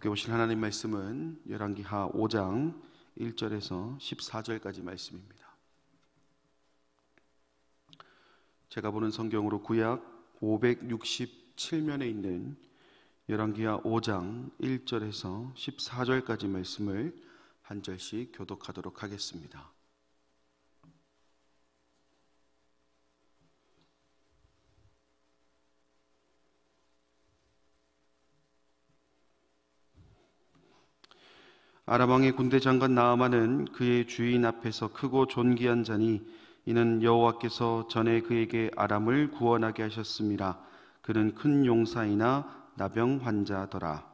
함께 보실 하나님 말씀은 열왕기하 5장 1절에서 14절까지 말씀입니다. 제가 보는 성경으로 구약 567면에 있는 열왕기하 5장 1절에서 14절까지 말씀을 한 절씩 교독하도록 하겠습니다. 아람 왕의 군대 장관 나아만은 그의 주인 앞에서 크고 존귀한 자니 이는 여호와께서 전에 그에게 아람을 구원하게 하셨습니다. 그는 큰 용사이나 나병 환자더라.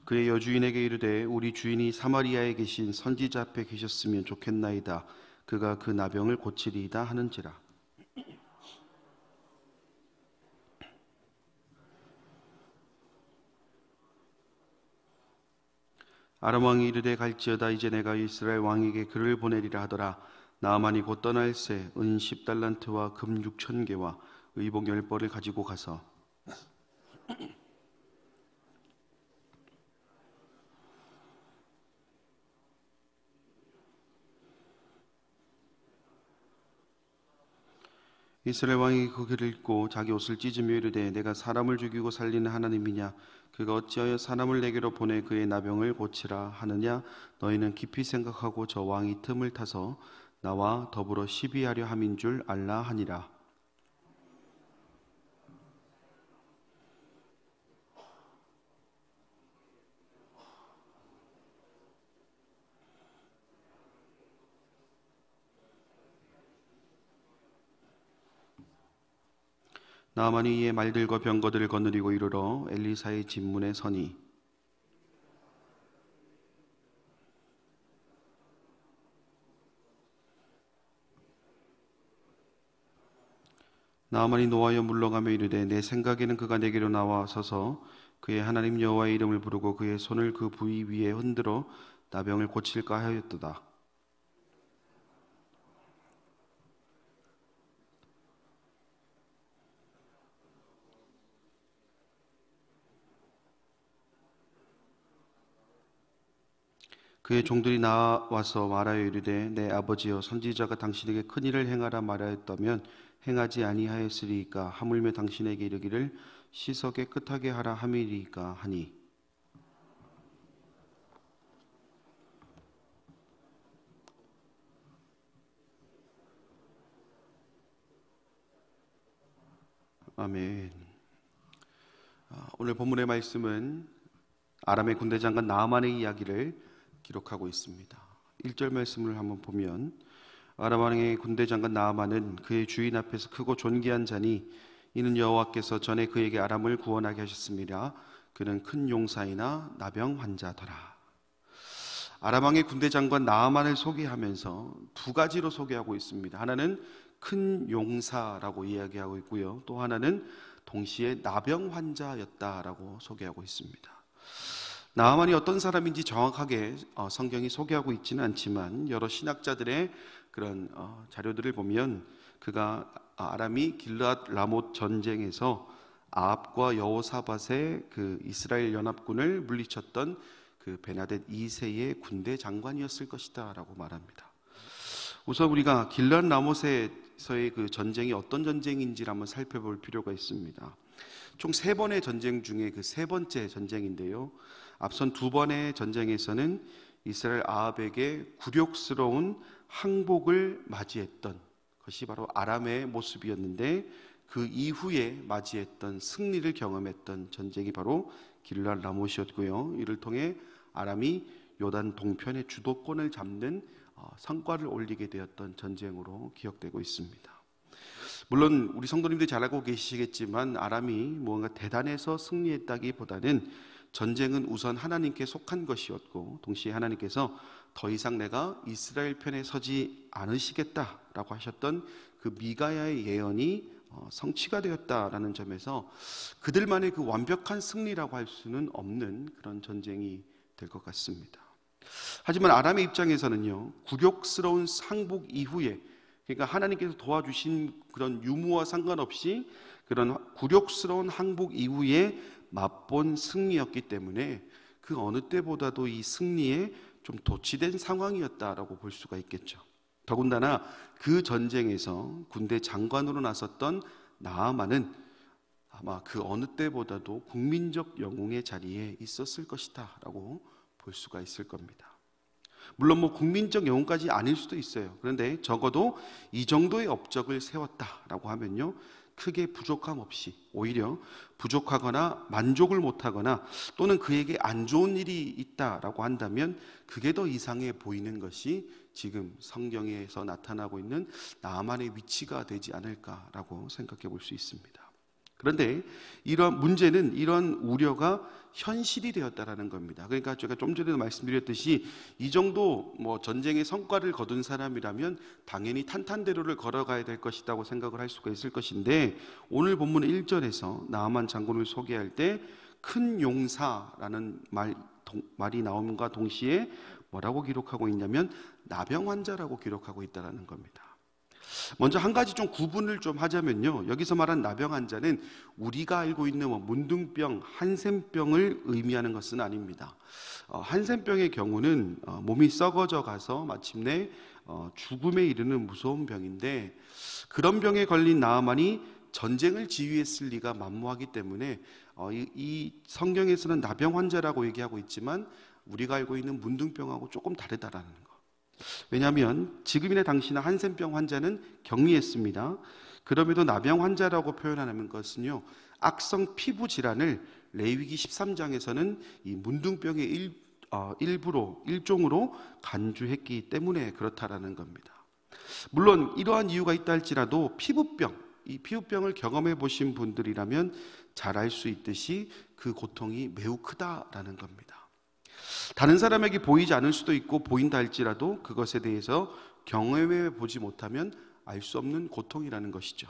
그의 여주인에게 이르되 우리 주인이 사마리아에 계신 선지자 앞에 계셨으면 좋겠나이다. 그가 그 나병을 고치리이다 하는지라. 아람 왕이 이르되 갈지어다. 이제 내가 이스라엘 왕에게 글을 보내리라 하더라. 나아만이 곧 떠날새 은 10달란트와 금 6,000개와 의복 10벌을 가지고 가서 이스라엘 왕이 그 글을 읽고 자기 옷을 찢으며 이르되 내가 사람을 죽이고 살리는 하나님이냐? 그가 어찌하여 사람을 내게로 보내 그의 나병을 고치라 하느냐? 너희는 깊이 생각하고 저 왕이 틈을 타서 나와 더불어 시비하려 함인 줄 알라 하니라. 나아만이 이에 말들과 병거들을 거느리고 이르러 엘리사의 집문에 서니 나아만이 노하여 물러가며 이르되 내 생각에는 그가 내게로 나와 서서 그의 하나님 여호와의 이름을 부르고 그의 손을 그 부위 위에 흔들어 나병을 고칠까 하였도다. 그의 종들이 나와서 말하여 이르되 내 아버지여 선지자가 당신에게 큰 일을 행하라 말하였다면 행하지 아니하였으리이까? 하물며 당신에게 이르기를 씻어 깨끗하게 하라 함이리이까 하니 아멘. 오늘 본문의 말씀은 아람의 군대 장관 나아만의 이야기를 기록하고 있습니다. 1절 말씀을 한번 보면 아람 왕의 군대 장관 나아만은 그의 주인 앞에서 크고 존귀한 자니 이는 여호와께서 전에 그에게 아람을 구원하게 하셨습니다. 그는 큰 용사이나 나병 환자더라. 아람 왕의 군대 장관 나아만을 소개하면서 두 가지로 소개하고 있습니다. 하나는 큰 용사라고 이야기하고 있고요. 또 하나는 동시에 나병 환자였다라고 소개하고 있습니다. 나아만이 어떤 사람인지 정확하게 성경이 소개하고 있지는 않지만 여러 신학자들의 그런 자료들을 보면 그가 아람이 길르앗 라못 전쟁에서 아합과 여호사밧의 그 이스라엘 연합군을 물리쳤던 그 베나댓 2세의 군대 장관이었을 것이다라고 말합니다. 우선 우리가 길르앗 라못에서의 그 전쟁이 어떤 전쟁인지를 한번 살펴볼 필요가 있습니다. 총 3번의 전쟁 중에 그 3번째 전쟁인데요. 앞선 2번의 전쟁에서는 이스라엘 아합에게 굴욕스러운 항복을 맞이했던 것이 바로 아람의 모습이었는데 그 이후에 맞이했던 승리를 경험했던 전쟁이 바로 길르앗 라못이었고요. 이를 통해 아람이 요단 동편의 주도권을 잡는 성과를 올리게 되었던 전쟁으로 기억되고 있습니다. 물론 우리 성도님들이 잘 알고 계시겠지만 아람이 무언가 대단해서 승리했다기보다는 전쟁은 우선 하나님께 속한 것이었고 동시에 하나님께서 더 이상 내가 이스라엘 편에 서지 않으시겠다라고 하셨던 그 미가야의 예언이 성취가 되었다라는 점에서 그들만의 그 완벽한 승리라고 할 수는 없는 그런 전쟁이 될 것 같습니다. 하지만 아람의 입장에서는요, 굴욕스러운 상복 이후에, 그러니까 하나님께서 도와주신 그런 유무와 상관없이 그런 굴욕스러운 항복 이후에 맛본 승리였기 때문에 그 어느 때보다도 이 승리에 좀 도취된 상황이었다라고 볼 수가 있겠죠. 더군다나 그 전쟁에서 군대 장관으로 나섰던 나아만은 아마 그 어느 때보다도 국민적 영웅의 자리에 있었을 것이다 라고 볼 수가 있을 겁니다. 물론 국민적 영웅까지 아닐 수도 있어요. 그런데 적어도 이 정도의 업적을 세웠다라고 하면요, 크게 부족함 없이, 오히려 부족하거나 만족을 못하거나 또는 그에게 안 좋은 일이 있다라고 한다면 그게 더 이상해 보이는 것이 지금 성경에서 나타나고 있는 나아만의 위치가 되지 않을까라고 생각해 볼 수 있습니다. 그런데 이런 문제는, 이런 우려가 현실이 되었다라는 겁니다. 그러니까 제가 좀 전에도 말씀드렸듯이 이 정도 전쟁의 성과를 거둔 사람이라면 당연히 탄탄대로를 걸어가야 될 것이라고 생각을 할 수가 있을 것인데, 오늘 본문 1절에서 나아만 장군을 소개할 때 큰 용사라는 말이 나옴과 동시에 뭐라고 기록하고 있냐면 나병 환자라고 기록하고 있다는 겁니다. 먼저 한 가지 좀 구분을 좀 하자면요, 여기서 말한 나병 환자는 우리가 알고 있는 문둥병, 한센병을 의미하는 것은 아닙니다. 한센병의 경우는 몸이 썩어져 가서 마침내 죽음에 이르는 무서운 병인데, 그런 병에 걸린 나아만이 전쟁을 지휘했을 리가 만무하기 때문에 이 성경에서는 나병 환자라고 얘기하고 있지만 우리가 알고 있는 문둥병하고 조금 다르다라는 거. 왜냐하면 지금이나 당시나 한센병 환자는 격리했습니다. 그럼에도 나병 환자라고 표현하는 것은요, 악성 피부 질환을 레위기 13장에서는 이 문둥병의 일종으로 간주했기 때문에 그렇다라는 겁니다. 물론 이러한 이유가 있다 할지라도 이 피부병을 경험해 보신 분들이라면 잘 알 수 있듯이 그 고통이 매우 크다라는 겁니다. 다른 사람에게 보이지 않을 수도 있고 보인다 할지라도 그것에 대해서 경험해 보지 못하면 알 수 없는 고통이라는 것이죠.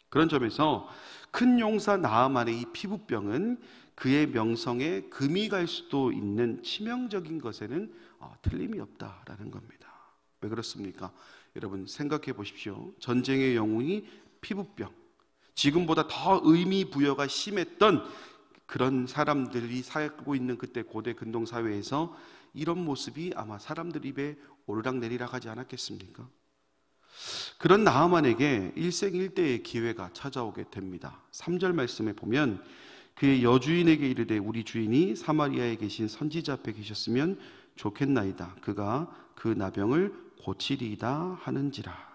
그런 점에서 큰 용사 나아만의 이 피부병은 그의 명성에 금이 갈 수도 있는 치명적인 것에는 틀림이 없다라는 겁니다. 왜 그렇습니까? 여러분 생각해 보십시오. 전쟁의 영웅이 피부병, 지금보다 더 의미 부여가 심했던 그런 사람들이 살고 있는 그때 고대 근동 사회에서 이런 모습이 아마 사람들 입에 오르락내리락 하지 않았겠습니까? 그런 나아만에게 일생일대의 기회가 찾아오게 됩니다. 3절 말씀에 보면 그의 여주인에게 이르되 우리 주인이 사마리아에 계신 선지자 앞에 계셨으면 좋겠나이다. 그가 그 나병을 고치리이다 하는지라.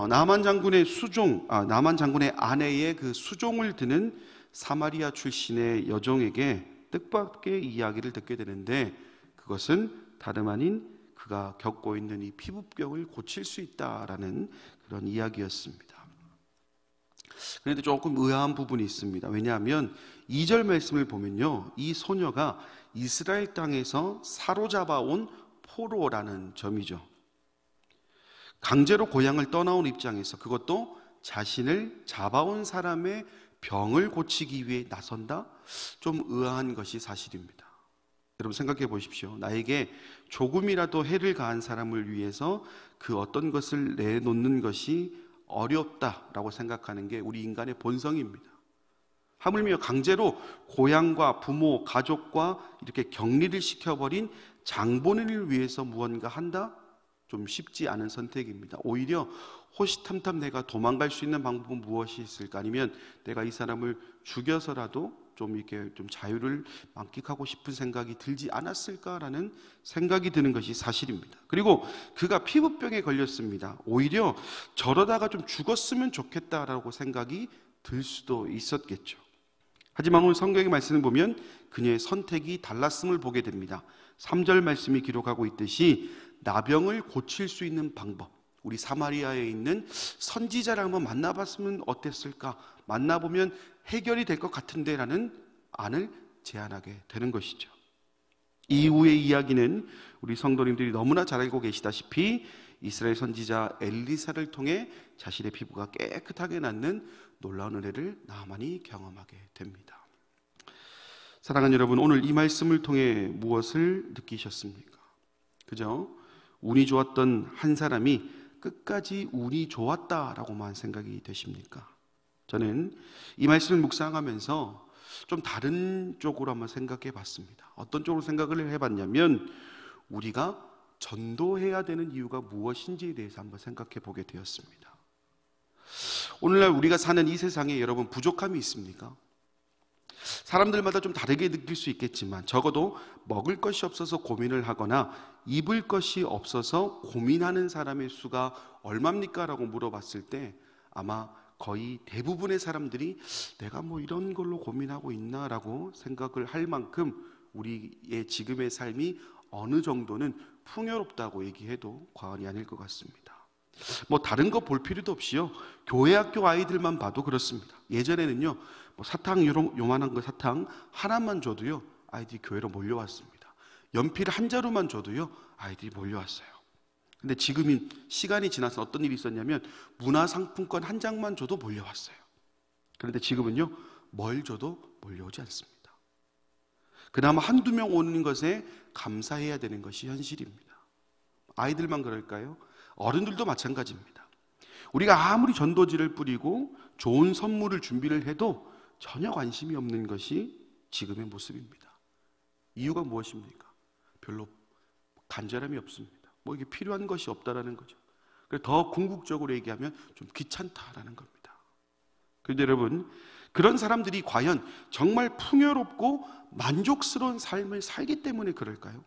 나만 장군의 아내의 그 수종을 드는 사마리아 출신의 여종에게 뜻밖의 이야기를 듣게 되는데, 그것은 다름 아닌 그가 겪고 있는 이 피부병을 고칠 수 있다라는 그런 이야기였습니다. 그런데 조금 의아한 부분이 있습니다. 왜냐하면 2절 말씀을 보면요, 이 소녀가 이스라엘 땅에서 사로잡아온 포로라는 점이죠. 강제로 고향을 떠나온 입장에서, 그것도 자신을 잡아온 사람의 병을 고치기 위해 나선다? 좀 의아한 것이 사실입니다. 여러분 생각해 보십시오. 나에게 조금이라도 해를 가한 사람을 위해서 그 어떤 것을 내놓는 것이 어렵다라고 생각하는 게 우리 인간의 본성입니다. 하물며 강제로 고향과 부모, 가족과 이렇게 격리를 시켜버린 장본인을 위해서 무언가 한다? 좀 쉽지 않은 선택입니다. 오히려 호시탐탐 내가 도망갈 수 있는 방법은 무엇이 있을까? 아니면 내가 이 사람을 죽여서라도 좀 자유를 만끽하고 싶은 생각이 들지 않았을까라는 생각이 드는 것이 사실입니다. 그리고 그가 피부병에 걸렸습니다. 오히려 저러다가 좀 죽었으면 좋겠다라고 생각이 들 수도 있었겠죠. 하지만 오늘 성경의 말씀을 보면 그녀의 선택이 달랐음을 보게 됩니다. 3절 말씀이 기록하고 있듯이 나병을 고칠 수 있는 방법, 우리 사마리아에 있는 선지자를 한번 만나봤으면 어땠을까? 만나보면 해결이 될 것 같은데 라는 안을 제안하게 되는 것이죠. 이후의 이야기는 우리 성도님들이 너무나 잘 알고 계시다시피 이스라엘 선지자 엘리사를 통해 자신의 피부가 깨끗하게 낫는 놀라운 은혜를 나아만이 경험하게 됩니다. 사랑하는 여러분, 오늘 이 말씀을 통해 무엇을 느끼셨습니까? 그죠? 운이 좋았던 한 사람이 끝까지 운이 좋았다라고만 생각이 되십니까? 저는 이 말씀을 묵상하면서 좀 다른 쪽으로 한번 생각해 봤습니다. 어떤 쪽으로 생각을 해봤냐면, 우리가 전도해야 되는 이유가 무엇인지에 대해서 한번 생각해 보게 되었습니다. 오늘날 우리가 사는 이 세상에 여러분, 부족함이 있습니까? 사람들마다 좀 다르게 느낄 수 있겠지만, 적어도 먹을 것이 없어서 고민을 하거나 입을 것이 없어서 고민하는 사람의 수가 얼마입니까? 라고 물어봤을 때 아마 거의 대부분의 사람들이 내가 뭐 이런 걸로 고민하고 있나 라고 생각을 할 만큼 우리의 지금의 삶이 어느 정도는 풍요롭다고 얘기해도 과언이 아닐 것 같습니다. 뭐 다른 거 볼 필요도 없이요, 교회 학교 아이들만 봐도 그렇습니다. 예전에는요, 뭐 사탕 요만한 거 사탕 하나만 줘도요 아이들이 교회로 몰려왔습니다. 연필 한 자루만 줘도요 아이들이 몰려왔어요. 근데 지금은 시간이 지나서 어떤 일이 있었냐면, 문화상품권 한 장만 줘도 몰려왔어요. 그런데 지금은요, 뭘 줘도 몰려오지 않습니다. 그나마 한두 명 오는 것에 감사해야 되는 것이 현실입니다. 아이들만 그럴까요? 어른들도 마찬가지입니다. 우리가 아무리 전도지를 뿌리고 좋은 선물을 준비를 해도 전혀 관심이 없는 것이 지금의 모습입니다. 이유가 무엇입니까? 별로 간절함이 없습니다. 뭐 이게 필요한 것이 없다라는 거죠. 그래서 더 궁극적으로 얘기하면 좀 귀찮다라는 겁니다. 그런데 여러분, 그런 사람들이 과연 정말 풍요롭고 만족스러운 삶을 살기 때문에 그럴까요?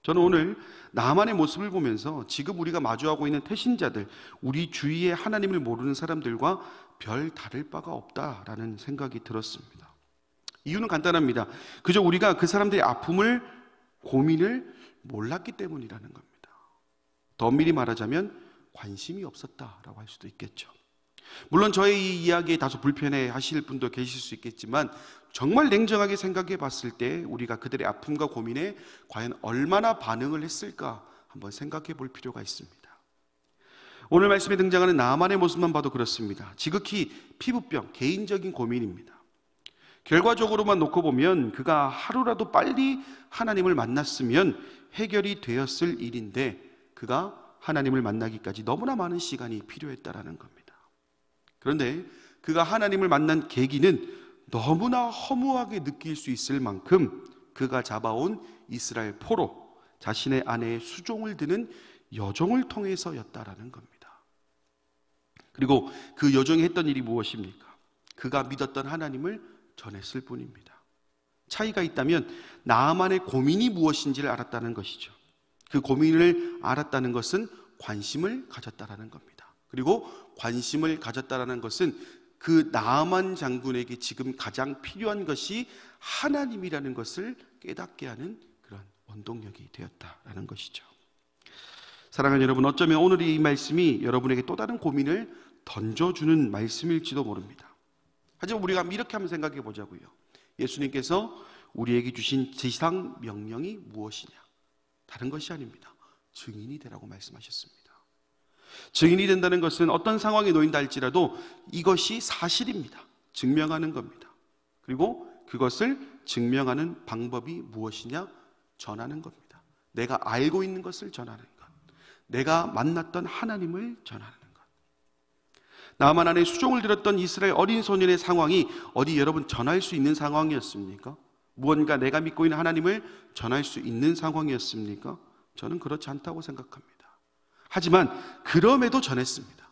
저는 오늘 나만의 모습을 보면서 지금 우리가 마주하고 있는 태신자들, 우리 주위에 하나님을 모르는 사람들과 별 다를 바가 없다라는 생각이 들었습니다. 이유는 간단합니다. 그저 우리가 그 사람들의 아픔을, 고민을 몰랐기 때문이라는 겁니다. 더 엄밀히 말하자면 관심이 없었다라고 할 수도 있겠죠. 물론 저의 이 이야기에 다소 불편해 하실 분도 계실 수 있겠지만, 정말 냉정하게 생각해 봤을 때 우리가 그들의 아픔과 고민에 과연 얼마나 반응을 했을까 한번 생각해 볼 필요가 있습니다. 오늘 말씀에 등장하는 나만의 모습만 봐도 그렇습니다. 지극히 피부병, 개인적인 고민입니다. 결과적으로만 놓고 보면 그가 하루라도 빨리 하나님을 만났으면 해결이 되었을 일인데, 그가 하나님을 만나기까지 너무나 많은 시간이 필요했다라는 겁니다. 그런데 그가 하나님을 만난 계기는 너무나 허무하게 느낄 수 있을 만큼 그가 잡아온 이스라엘 포로, 자신의 아내의 수종을 드는 여종을 통해서였다라는 겁니다. 그리고 그 여종이 했던 일이 무엇입니까? 그가 믿었던 하나님을 전했을 뿐입니다. 차이가 있다면 나만의 고민이 무엇인지를 알았다는 것이죠. 그 고민을 알았다는 것은 관심을 가졌다라는 겁니다. 그리고 관심을 가졌다라는 것은 그 나만 장군에게 지금 가장 필요한 것이 하나님이라는 것을 깨닫게 하는 그런 원동력이 되었다라는 것이죠. 사랑하는 여러분, 어쩌면 오늘 이 말씀이 여러분에게 또 다른 고민을 던져주는 말씀일지도 모릅니다. 하지만 우리가 이렇게 한번 생각해 보자고요. 예수님께서 우리에게 주신 지상 명령이 무엇이냐? 다른 것이 아닙니다. 증인이 되라고 말씀하셨습니다. 증인이 된다는 것은 어떤 상황에 놓인다 할지라도 이것이 사실입니다. 증명하는 겁니다. 그리고 그것을 증명하는 방법이 무엇이냐? 전하는 겁니다. 내가 알고 있는 것을 전하는 것, 내가 만났던 하나님을 전하는 것. 나만 안에 수종을 들었던 이스라엘 어린 소년의 상황이 어디 여러분 전할 수 있는 상황이었습니까? 무언가 내가 믿고 있는 하나님을 전할 수 있는 상황이었습니까? 저는 그렇지 않다고 생각합니다. 하지만 그럼에도 전했습니다.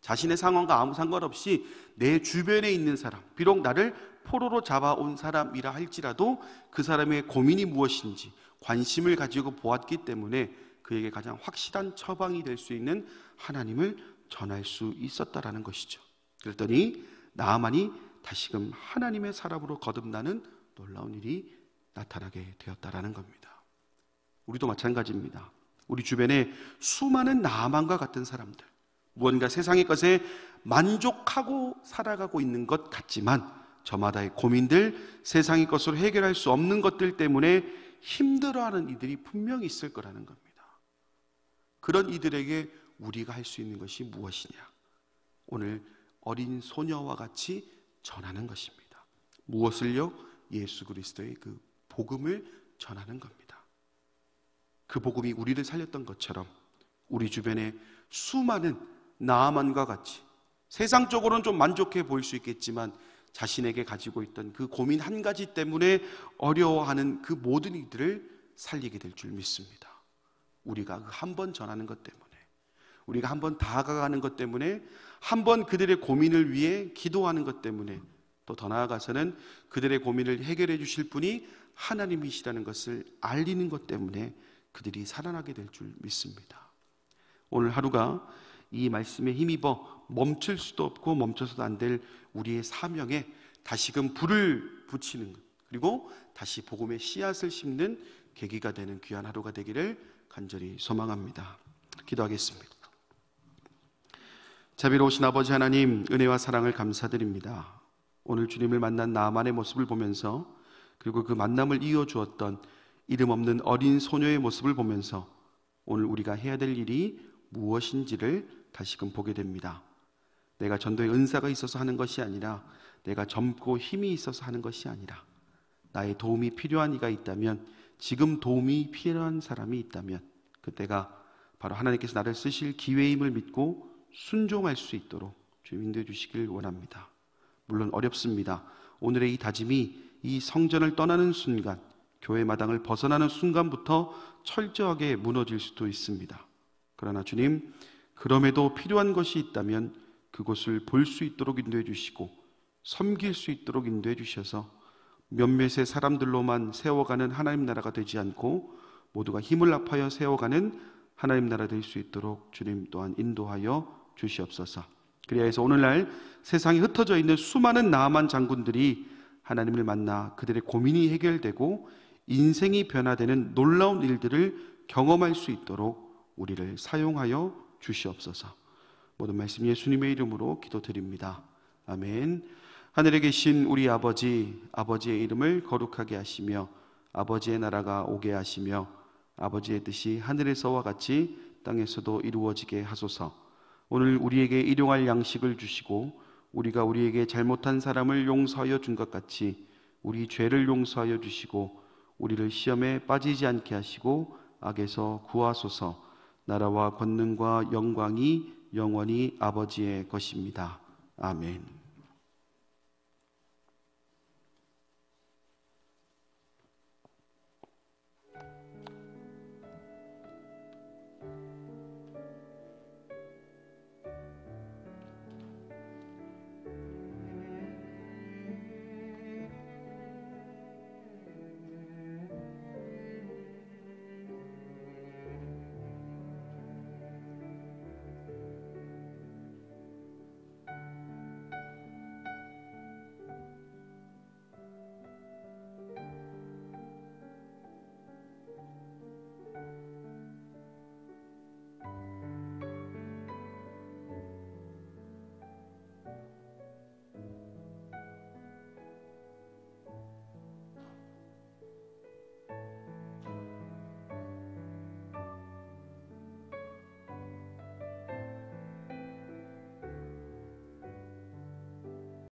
자신의 상황과 아무 상관없이 내 주변에 있는 사람, 비록 나를 포로로 잡아온 사람이라 할지라도 그 사람의 고민이 무엇인지 관심을 가지고 보았기 때문에 그에게 가장 확실한 처방이 될 수 있는 하나님을 전할 수 있었다라는 것이죠. 그랬더니 나아만이 다시금 하나님의 사람으로 거듭나는 놀라운 일이 나타나게 되었다라는 겁니다. 우리도 마찬가지입니다. 우리 주변에 수많은 나아만과 같은 사람들, 무언가 세상의 것에 만족하고 살아가고 있는 것 같지만 저마다의 고민들, 세상의 것으로 해결할 수 없는 것들 때문에 힘들어하는 이들이 분명히 있을 거라는 겁니다. 그런 이들에게 우리가 할 수 있는 것이 무엇이냐? 오늘 어린 소녀와 같이 전하는 것입니다. 무엇을요? 예수 그리스도의 그 복음을 전하는 겁니다. 그 복음이 우리를 살렸던 것처럼 우리 주변에 수많은 나아만과 같이 세상적으로는 좀 만족해 보일 수 있겠지만 자신에게 가지고 있던 그 고민 한 가지 때문에 어려워하는 그 모든 이들을 살리게 될 줄 믿습니다. 우리가 한 번 전하는 것 때문에, 우리가 한 번 다가가는 것 때문에, 한 번 그들의 고민을 위해 기도하는 것 때문에, 또 더 나아가서는 그들의 고민을 해결해 주실 분이 하나님이시라는 것을 알리는 것 때문에 그들이 살아나게 될 줄 믿습니다. 오늘 하루가 이 말씀에 힘입어 멈출 수도 없고 멈춰서도 안 될 우리의 사명에 다시금 불을 붙이는 것, 그리고 다시 복음의 씨앗을 심는 계기가 되는 귀한 하루가 되기를 간절히 소망합니다. 기도하겠습니다. 자비로우신 아버지 하나님, 은혜와 사랑을 감사드립니다. 오늘 주님을 만난 나만의 모습을 보면서, 그리고 그 만남을 이어주었던 이름 없는 어린 소녀의 모습을 보면서 오늘 우리가 해야 될 일이 무엇인지를 다시금 보게 됩니다. 내가 전도의 은사가 있어서 하는 것이 아니라, 내가 젊고 힘이 있어서 하는 것이 아니라, 나의 도움이 필요한 이가 있다면, 지금 도움이 필요한 사람이 있다면 그때가 바로 하나님께서 나를 쓰실 기회임을 믿고 순종할 수 있도록 주님 인도해 주시길 원합니다. 물론 어렵습니다. 오늘의 이 다짐이 이 성전을 떠나는 순간, 교회 마당을 벗어나는 순간부터 철저하게 무너질 수도 있습니다. 그러나 주님, 그럼에도 필요한 것이 있다면 그곳을 볼 수 있도록 인도해 주시고 섬길 수 있도록 인도해 주셔서 몇몇의 사람들로만 세워가는 하나님 나라가 되지 않고 모두가 힘을 합하여 세워가는 하나님 나라 될 수 있도록 주님 또한 인도하여 주시옵소서. 그래야 해서 오늘날 세상에 흩어져 있는 수많은 나아만 장군들이 하나님을 만나 그들의 고민이 해결되고 인생이 변화되는 놀라운 일들을 경험할 수 있도록 우리를 사용하여 주시옵소서. 모든 말씀 예수님의 이름으로 기도드립니다. 아멘. 하늘에 계신 우리 아버지, 아버지의 이름을 거룩하게 하시며 아버지의 나라가 오게 하시며 아버지의 뜻이 하늘에서와 같이 땅에서도 이루어지게 하소서. 오늘 우리에게 일용할 양식을 주시고 우리가 우리에게 잘못한 사람을 용서하여 준 것 같이 우리 죄를 용서하여 주시고 우리를 시험에 빠지지 않게 하시고 악에서 구하소서. 나라와 권능과 영광이 영원히 아버지의 것입니다. 아멘.